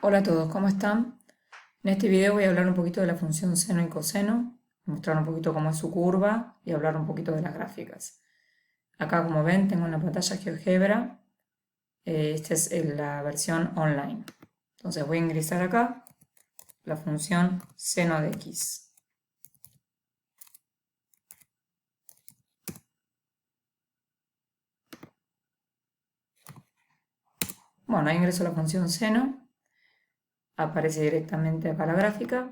Hola a todos, ¿cómo están? En este video voy a hablar un poquito de la función seno y coseno, mostrar un poquito cómo es su curva y hablar un poquito de las gráficas. Acá, como ven, tengo en la pantalla GeoGebra. Esta es la versión online. Entonces voy a ingresar acá la función seno de x. Bueno, ahí ingreso la función seno. Aparece directamente acá la gráfica.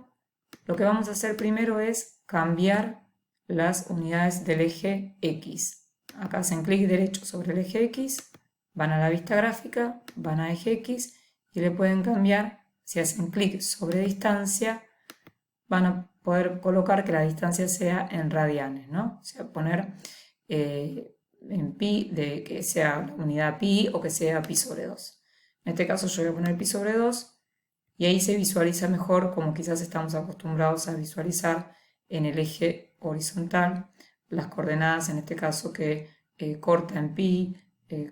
Lo que vamos a hacer primero es cambiar las unidades del eje X. Acá hacen clic derecho sobre el eje X, van a la vista gráfica, van a eje X y le pueden cambiar, si hacen clic sobre distancia, van a poder colocar que la distancia sea en radianes, ¿no? O sea, poner en pi, de que sea la unidad pi o que sea pi sobre 2. En este caso yo voy a poner pi sobre 2. Y ahí se visualiza mejor, como quizás estamos acostumbrados a visualizar en el eje horizontal, las coordenadas, en este caso que corta en pi,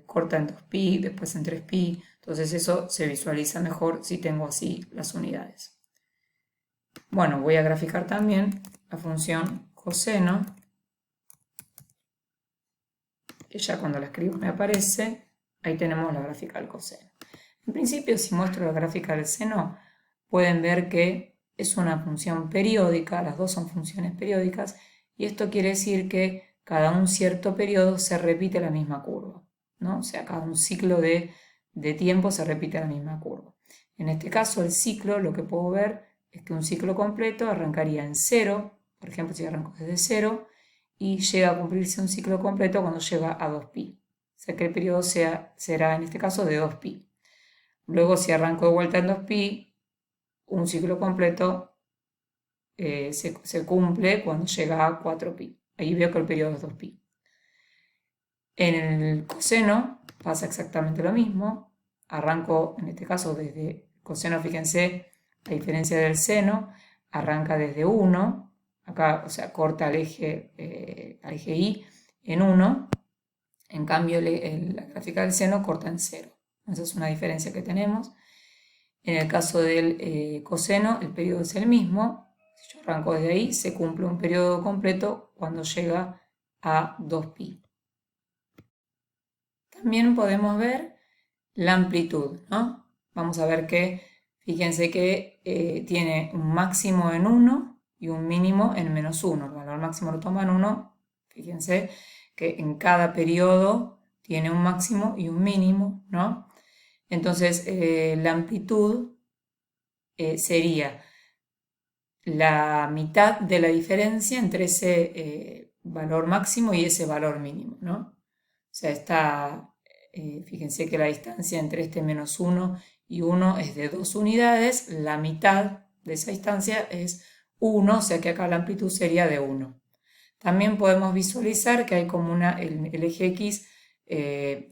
corta en 2pi, después en 3pi. Entonces eso se visualiza mejor si tengo así las unidades. Bueno, voy a graficar también la función coseno, que ya cuando la escribo me aparece. Ahí tenemos la gráfica del coseno. En principio, si muestro la gráfica del seno, pueden ver que es una función periódica, las dos son funciones periódicas, y esto quiere decir que cada un cierto periodo se repite la misma curva, ¿no? O sea, cada un ciclo de tiempo se repite la misma curva. En este caso, el ciclo, lo que puedo ver es que un ciclo completo arrancaría en 0, por ejemplo, si arranco desde 0, y llega a cumplirse un ciclo completo cuando llega a 2pi. O sea que el periodo será en este caso de 2pi. Luego, si arranco de vuelta en 2pi, un ciclo completo se cumple cuando llega a 4pi. Ahí veo que el periodo es 2pi. En el coseno pasa exactamente lo mismo. Arranco, en este caso, desde coseno, fíjense, a diferencia del seno, arranca desde 1. Acá, o sea, corta al eje Y en 1. En cambio, la gráfica del seno corta en 0. Esa es una diferencia que tenemos. En el caso del coseno, el periodo es el mismo. Si yo arranco desde ahí, se cumple un periodo completo cuando llega a 2pi. También podemos ver la amplitud, ¿no? Vamos a ver que, fíjense que tiene un máximo en 1 y un mínimo en -1. El valor máximo lo toma en 1. Fíjense que en cada periodo tiene un máximo y un mínimo, ¿no? Entonces, la amplitud sería la mitad de la diferencia entre ese valor máximo y ese valor mínimo, ¿no? O sea, fíjense que la distancia entre este -1 y 1 es de 2 unidades, la mitad de esa distancia es 1, o sea que acá la amplitud sería de 1. También podemos visualizar que hay como el eje X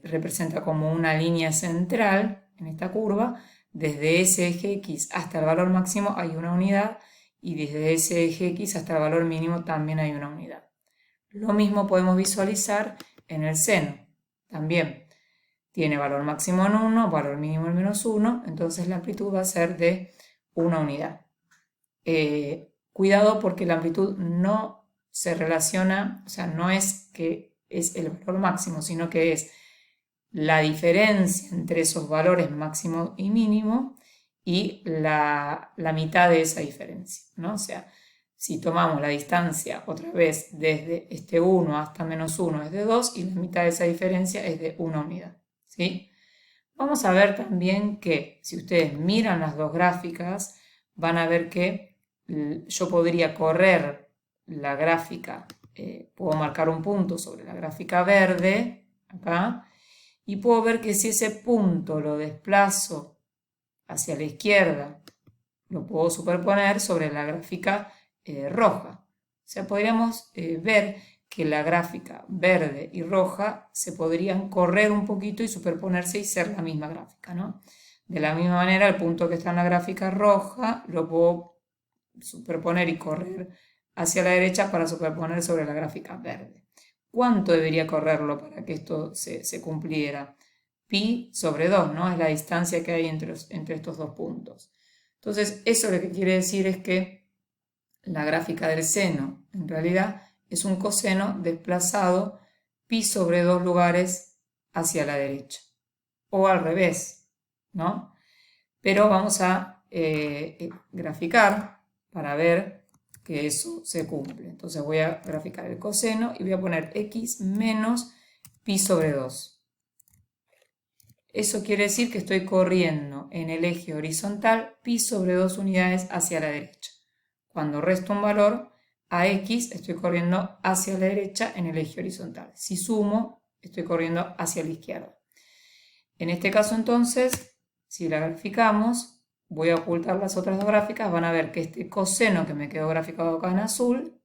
representa como una línea central en esta curva. Desde ese eje X hasta el valor máximo hay una unidad y desde ese eje X hasta el valor mínimo también hay una unidad. Lo mismo podemos visualizar en el seno. También tiene valor máximo en 1, valor mínimo en -1, entonces la amplitud va a ser de una unidad. Cuidado porque la amplitud no se relaciona, o sea, no es que es el valor máximo, sino que es la diferencia entre esos valores máximo y mínimo y la mitad de esa diferencia, ¿no? O sea, si tomamos la distancia otra vez desde este 1 hasta -1 es de 2 y la mitad de esa diferencia es de una unidad, ¿sí? Vamos a ver también que si ustedes miran las dos gráficas, van a ver que yo podría correr la gráfica, puedo marcar un punto sobre la gráfica verde, acá, y puedo ver que si ese punto lo desplazo hacia la izquierda, lo puedo superponer sobre la gráfica roja. O sea, podríamos ver que la gráfica verde y roja se podrían correr un poquito y superponerse y ser la misma gráfica, ¿no? De la misma manera, el punto que está en la gráfica roja lo puedo superponer y correr hacia la derecha para superponer sobre la gráfica verde. ¿Cuánto debería correrlo para que esto se cumpliera? pi sobre 2, ¿no? Es la distancia que hay entre estos dos puntos. Entonces, eso lo que quiere decir es que la gráfica del seno, en realidad, es un coseno desplazado pi sobre 2 lugares hacia la derecha. O al revés, ¿no? Pero vamos a graficar para ver que eso se cumple. Entonces voy a graficar el coseno y voy a poner x menos pi sobre 2. Eso quiere decir que estoy corriendo en el eje horizontal pi sobre 2 unidades hacia la derecha. Cuando resto un valor a x, estoy corriendo hacia la derecha en el eje horizontal. Si sumo, estoy corriendo hacia la izquierda. En este caso entonces, si la graficamos, voy a ocultar las otras dos gráficas, van a ver que este coseno que me quedó graficado acá en azul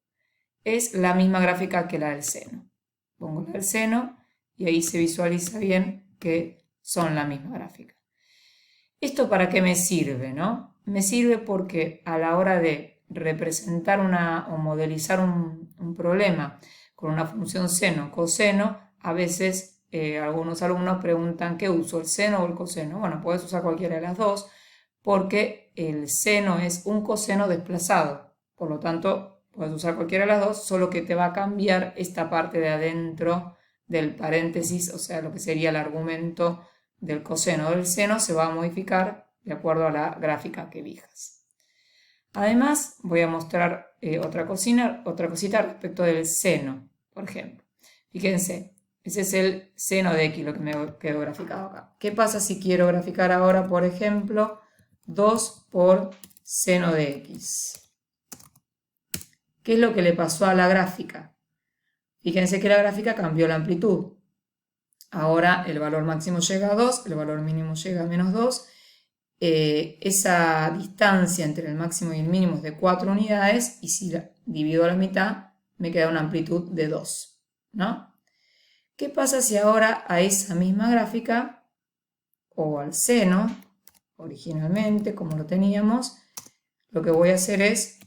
es la misma gráfica que la del seno. Pongo la del seno y ahí se visualiza bien que son la misma gráfica. ¿Esto para qué me sirve, no? Me sirve porque a la hora de representar o modelizar un problema con una función seno, coseno, a veces algunos alumnos preguntan ¿qué uso, el seno o el coseno? Bueno, puedes usar cualquiera de las dos porque el seno es un coseno desplazado. Por lo tanto, puedes usar cualquiera de las dos, solo que te va a cambiar esta parte de adentro del paréntesis, o sea, lo que sería el argumento del coseno del seno se va a modificar de acuerdo a la gráfica que elijas. Además, voy a mostrar otra cosita respecto del seno, por ejemplo. Fíjense, ese es el seno de x, lo que me quedó graficado acá. ¿Qué pasa si quiero graficar ahora, por ejemplo, 2 por seno de x? ¿Qué es lo que le pasó a la gráfica? Fíjense que la gráfica cambió la amplitud. Ahora el valor máximo llega a 2, el valor mínimo llega a menos 2. Esa distancia entre el máximo y el mínimo es de 4 unidades y si la divido a la mitad me queda una amplitud de 2, ¿no? ¿Qué pasa si ahora a esa misma gráfica o al seno, originalmente como lo teníamos, lo que voy a hacer es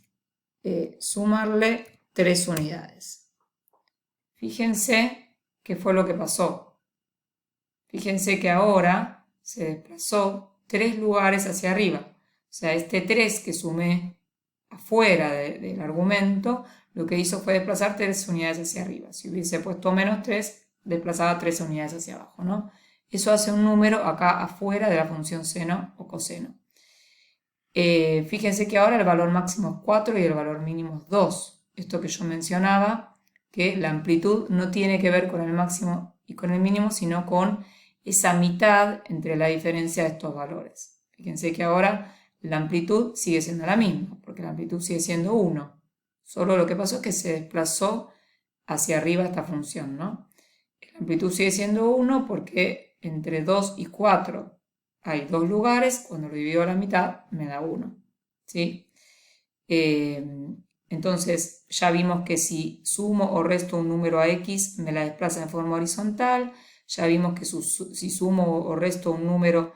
sumarle 3 unidades? Fíjense qué fue lo que pasó. Fíjense que ahora se desplazó 3 lugares hacia arriba. O sea, este 3 que sumé afuera del argumento, lo que hizo fue desplazar 3 unidades hacia arriba. Si hubiese puesto menos 3, desplazaba 3 unidades hacia abajo, ¿no? Eso hace un número acá afuera de la función seno o coseno. Fíjense que ahora el valor máximo es 4 y el valor mínimo es 2. Esto que yo mencionaba, que la amplitud no tiene que ver con el máximo y con el mínimo, sino con esa mitad entre la diferencia de estos valores. Fíjense que ahora la amplitud sigue siendo la misma, porque la amplitud sigue siendo 1. Solo lo que pasó es que se desplazó hacia arriba esta función, ¿no? La amplitud sigue siendo 1 porque entre 2 y 4 hay 2 lugares, cuando lo divido a la mitad me da 1, ¿sí? Entonces ya vimos que si sumo o resto un número a x me la desplaza en forma horizontal. Ya vimos que si sumo o resto un número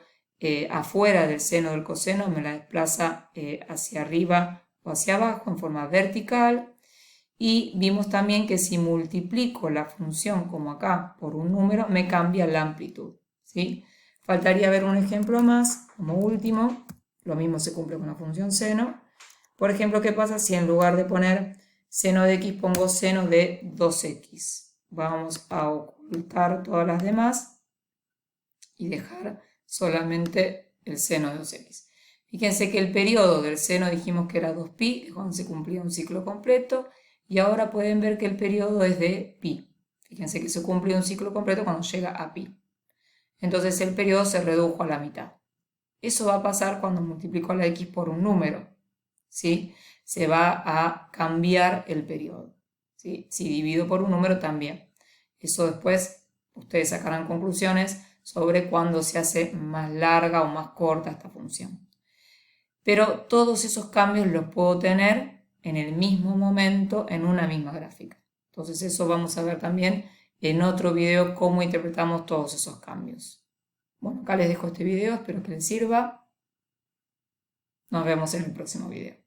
afuera del seno o del coseno me la desplaza hacia arriba o hacia abajo en forma vertical. Y vimos también que si multiplico la función como acá por un número me cambia la amplitud, ¿sí? Faltaría ver un ejemplo más como último. Lo mismo se cumple con la función seno. Por ejemplo, ¿qué pasa si en lugar de poner seno de x pongo seno de 2x? Vamos a ocultar todas las demás y dejar solamente el seno de 2x. Fíjense que el periodo del seno dijimos que era 2pi, que cuando se cumplía un ciclo completo, y ahora pueden ver que el periodo es de pi. Fíjense que se cumple un ciclo completo cuando llega a pi. Entonces el periodo se redujo a la mitad. Eso va a pasar cuando multiplico a la x por un número, ¿sí? Se va a cambiar el periodo, ¿sí? Si divido por un número también. Eso después ustedes sacarán conclusiones sobre cuándo se hace más larga o más corta esta función. Pero todos esos cambios los puedo tener en el mismo momento en una misma gráfica. Entonces eso vamos a ver también en otro video cómo interpretamos todos esos cambios. Bueno, acá les dejo este video, espero que les sirva. Nos vemos en el próximo video.